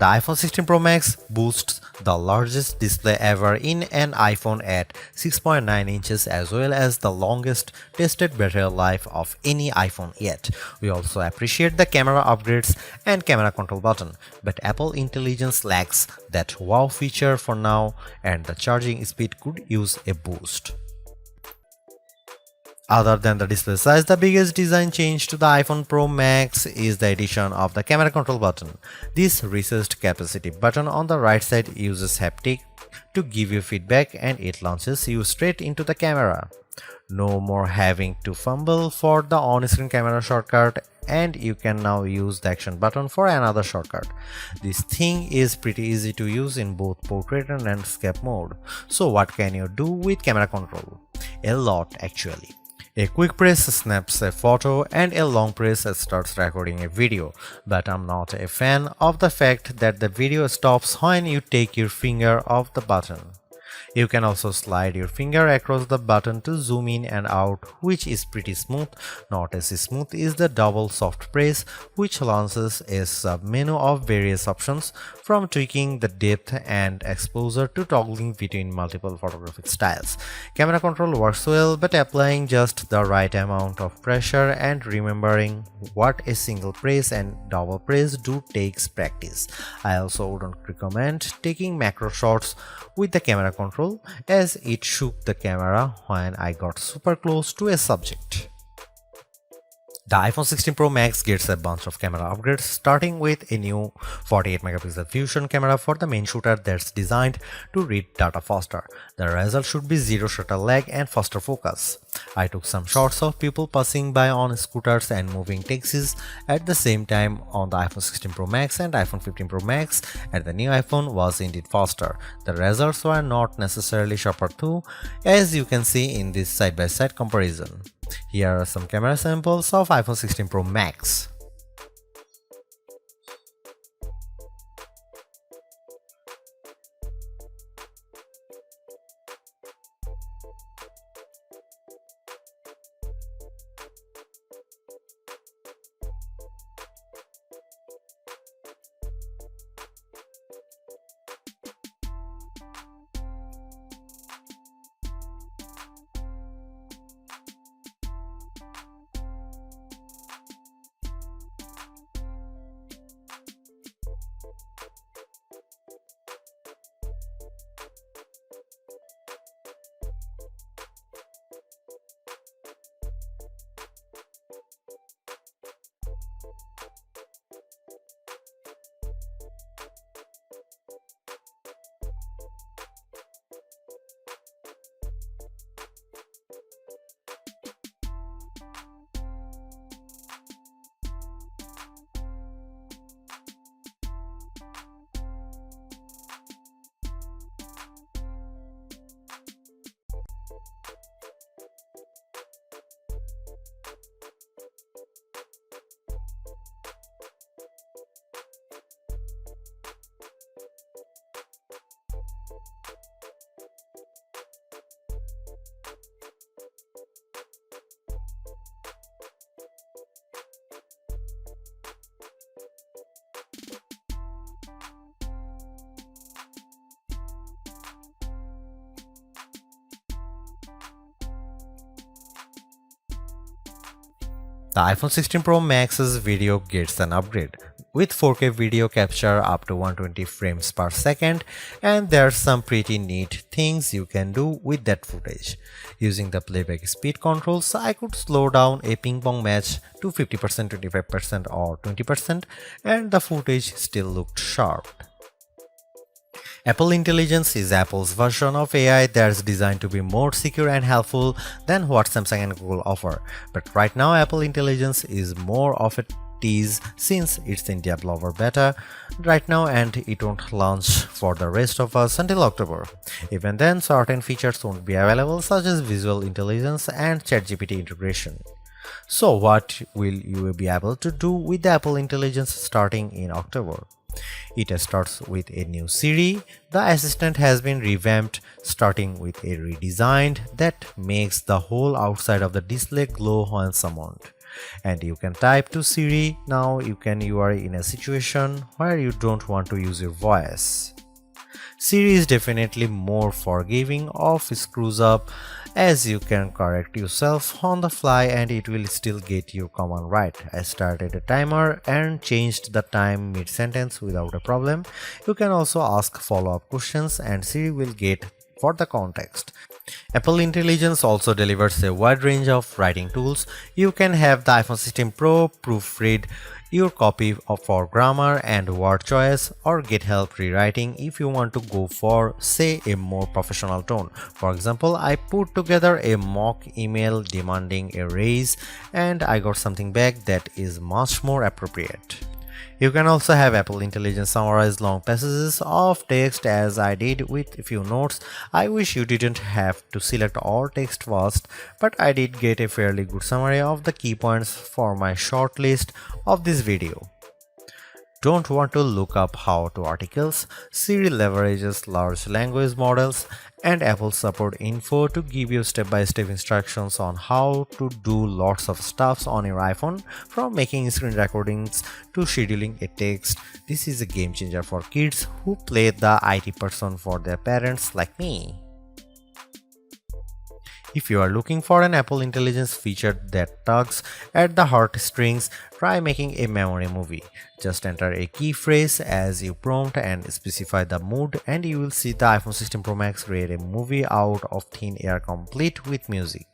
The iPhone 16 Pro Max boasts the largest display ever in an iPhone at 6.9 inches as well as the longest tested battery life of any iPhone yet. We also appreciate the camera upgrades and camera control button, but Apple Intelligence lacks that wow feature for now and the charging speed could use a boost. Other than the display size, the biggest design change to the iPhone Pro Max is the addition of the camera control button. This recessed capacitive button on the right side uses haptic to give you feedback and it launches you straight into the camera. No more having to fumble for the on-screen camera shortcut, and you can now use the action button for another shortcut. This thing is pretty easy to use in both portrait and landscape mode. So what can you do with camera control? A lot actually. A quick press snaps a photo and a long press starts recording a video, but I'm not a fan of the fact that the video stops when you take your finger off the button. You can also slide your finger across the button to zoom in and out, which is pretty smooth. Not as smooth is the double soft press, which launches a sub-menu of various options, from tweaking the depth and exposure to toggling between multiple photographic styles. Camera control works well, but applying just the right amount of pressure and remembering what a single press and double press do takes practice. I also wouldn't recommend taking macro shots with the camera control, as it shook the camera when I got super close to a subject. The iPhone 16 Pro Max gets a bunch of camera upgrades, starting with a new 48 megapixel fusion camera for the main shooter that's designed to read data faster. The result should be zero shutter lag and faster focus. I took some shots of people passing by on scooters and moving taxis at the same time on the iPhone 16 Pro Max and iPhone 15 Pro Max, and the new iPhone was indeed faster. The results were not necessarily sharper too, as you can see in this side-by-side comparison. Here are some camera samples of iPhone 16 Pro Max. The iPhone 16 Pro Max's video gets an upgrade, with 4K video capture up to 120 frames per second, and there's some pretty neat things you can do with that footage. Using the playback speed controls, I could slow down a ping pong match to 50%, 25% or 20%, and the footage still looked sharp. Apple Intelligence is Apple's version of AI that's designed to be more secure and helpful than what Samsung and Google offer. But right now, Apple Intelligence is more of a tease since it's in developer beta right now and it won't launch for the rest of us until October. Even then, certain features won't be available, such as visual intelligence and ChatGPT integration. So what will you be able to do with the Apple Intelligence starting in October? It starts with a new Siri. The assistant has been revamped, starting with a redesigned that makes the whole outside of the display glow when summoned. And you can type to Siri. Now you are in a situation where you don't want to use your voice. Siri is definitely more forgiving of screws up, as you can correct yourself on the fly and it will still get your command right. I started a timer and changed the time mid-sentence without a problem. You can also ask follow-up questions and Siri will get for the context. Apple Intelligence also delivers a wide range of writing tools. You can have the iPhone 16 Pro proofread your copy for grammar and word choice, or get help rewriting if you want to go for, say, a more professional tone. For example, I put together a mock email demanding a raise and I got something back that is much more appropriate. You can also have Apple Intelligence summarize long passages of text as I did with a few notes. I wish you didn't have to select all text first, but I did get a fairly good summary of the key points for my short list of this video. Don't want to look up how-to articles? Siri leverages large language models and Apple support info to give you step-by-step instructions on how to do lots of stuff on your iPhone, from making screen recordings to scheduling a text. This is a game changer for kids who play the IT person for their parents like me. If you are looking for an Apple Intelligence feature that tugs at the heartstrings, try making a memory movie. Just enter a key phrase as you prompt and specify the mood, and you will see the iPhone 16 Pro Max create a movie out of thin air complete with music.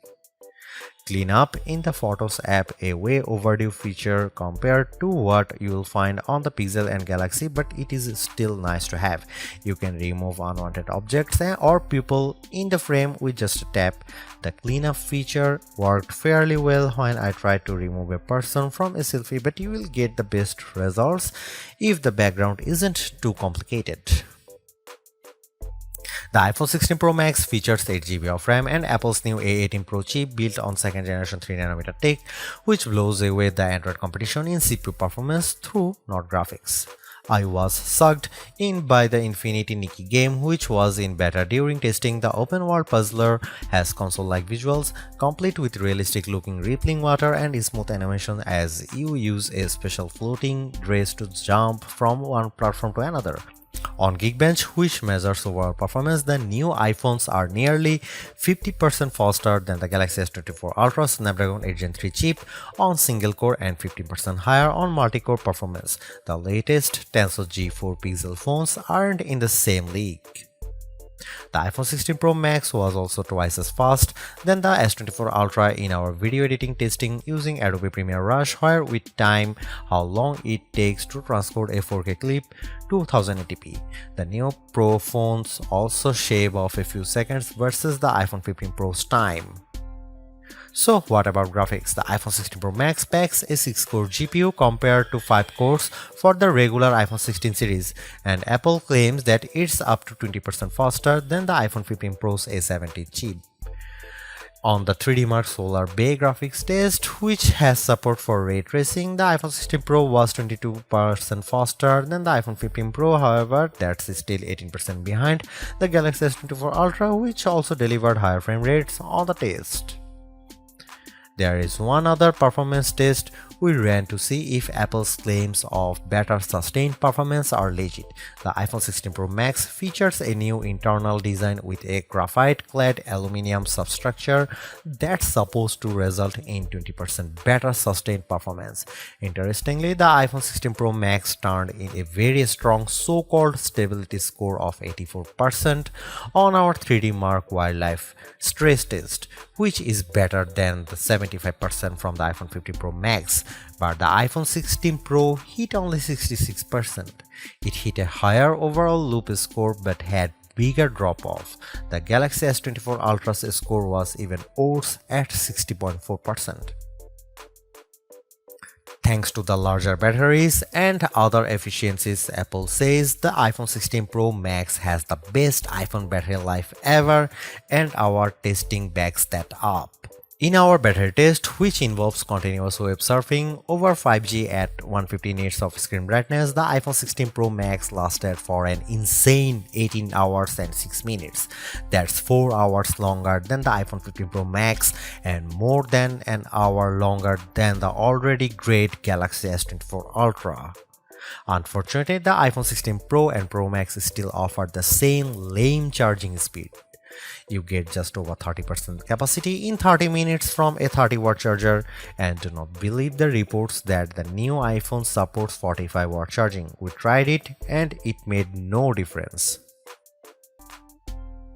Clean up in the Photos app, a way overdue feature compared to what you'll find on the Pixel and Galaxy, but it is still nice to have. You can remove unwanted objects or people in the frame with just a tap. The cleanup feature worked fairly well when I tried to remove a person from a selfie, but you will get the best results if the background isn't too complicated. The iPhone 16 Pro Max features 8GB of RAM and Apple's new A18 Pro chip built on 2nd generation 3nm tech, which blows away the Android competition in CPU performance through not graphics. I was sucked in by the Infinity Nikki game, which was in beta during testing. The open world puzzler has console-like visuals, complete with realistic looking rippling water and smooth animation as you use a special floating dress to jump from one platform to another. On Geekbench, which measures overall performance, the new iPhones are nearly 50% faster than the Galaxy S24 Ultra Snapdragon 8 Gen 3 chip on single core and 15% higher on multi-core performance. The latest Tensor G4 Pixel phones aren't in the same league. The iPhone 16 Pro Max was also twice as fast than the S24 Ultra in our video editing testing using Adobe Premiere Rush, where we time how long it takes to transcode a 4K clip to 1080p. The new Pro phones also shave off a few seconds versus the iPhone 15 Pro's time. So what about graphics? The iPhone 16 Pro Max packs a 6-core GPU compared to 5 cores for the regular iPhone 16 series, and Apple claims that it's up to 20% faster than the iPhone 15 Pro's A17 chip. On the 3D Mark Solar Bay graphics test, which has support for ray tracing, the iPhone 16 Pro was 22% faster than the iPhone 15 Pro. However, that's still 18% behind the Galaxy S24 Ultra, which also delivered higher frame rates on the test. There is one other performance test we ran to see if Apple's claims of better sustained performance are legit. The iPhone 16 Pro Max features a new internal design with a graphite-clad aluminum substructure that's supposed to result in 20% better sustained performance. Interestingly, the iPhone 16 Pro Max turned in a very strong so-called stability score of 84% on our 3D Mark Wildlife stress test, which is better than the 75% from the iPhone 15 Pro Max. But the iPhone 16 Pro hit only 66%. It hit a higher overall loop score but had bigger drop-off. The Galaxy S24 Ultra's score was even worse at 60.4%. Thanks to the larger batteries and other efficiencies, Apple says the iPhone 16 Pro Max has the best iPhone battery life ever, and our testing backs that up. In our battery test, which involves continuous web surfing over 5G at 150 nits of screen brightness, the iPhone 16 Pro Max lasted for an insane 18 hours and 6 minutes. That's 4 hours longer than the iPhone 15 Pro Max and more than an hour longer than the already great Galaxy S24 Ultra. Unfortunately, the iPhone 16 Pro and Pro Max still offer the same lame charging speed. You get just over 30% capacity in 30 minutes from a 30-watt charger, and do not believe the reports that the new iPhone supports 45-watt charging. We tried it and it made no difference.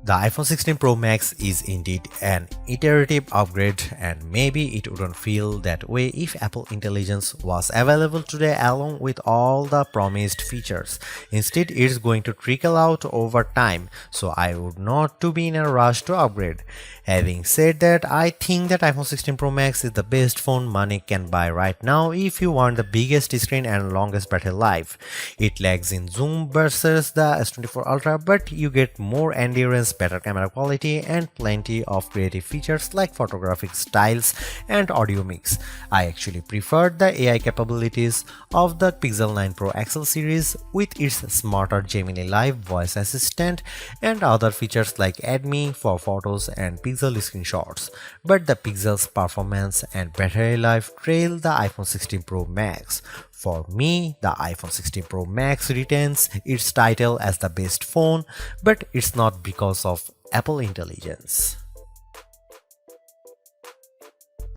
The iPhone 16 Pro Max is indeed an iterative upgrade, and maybe it wouldn't feel that way if Apple Intelligence was available today along with all the promised features. Instead, it's going to trickle out over time, so I would not to be in a rush to upgrade. Having said that, I think that iPhone 16 Pro Max is the best phone money can buy right now if you want the biggest screen and longest battery life. It lags in zoom versus the S24 Ultra, but you get more endurance, better camera quality, and plenty of creative features like photographic styles and audio mix. I actually preferred the AI capabilities of the Pixel 9 Pro XL series with its smarter Gemini Live voice assistant and other features like Add Me for photos and Pixel screenshots. But the Pixel's performance and battery life trail the iPhone 16 Pro Max. For me, the iPhone 16 Pro Max retains its title as the best phone, but it's not because of Apple Intelligence.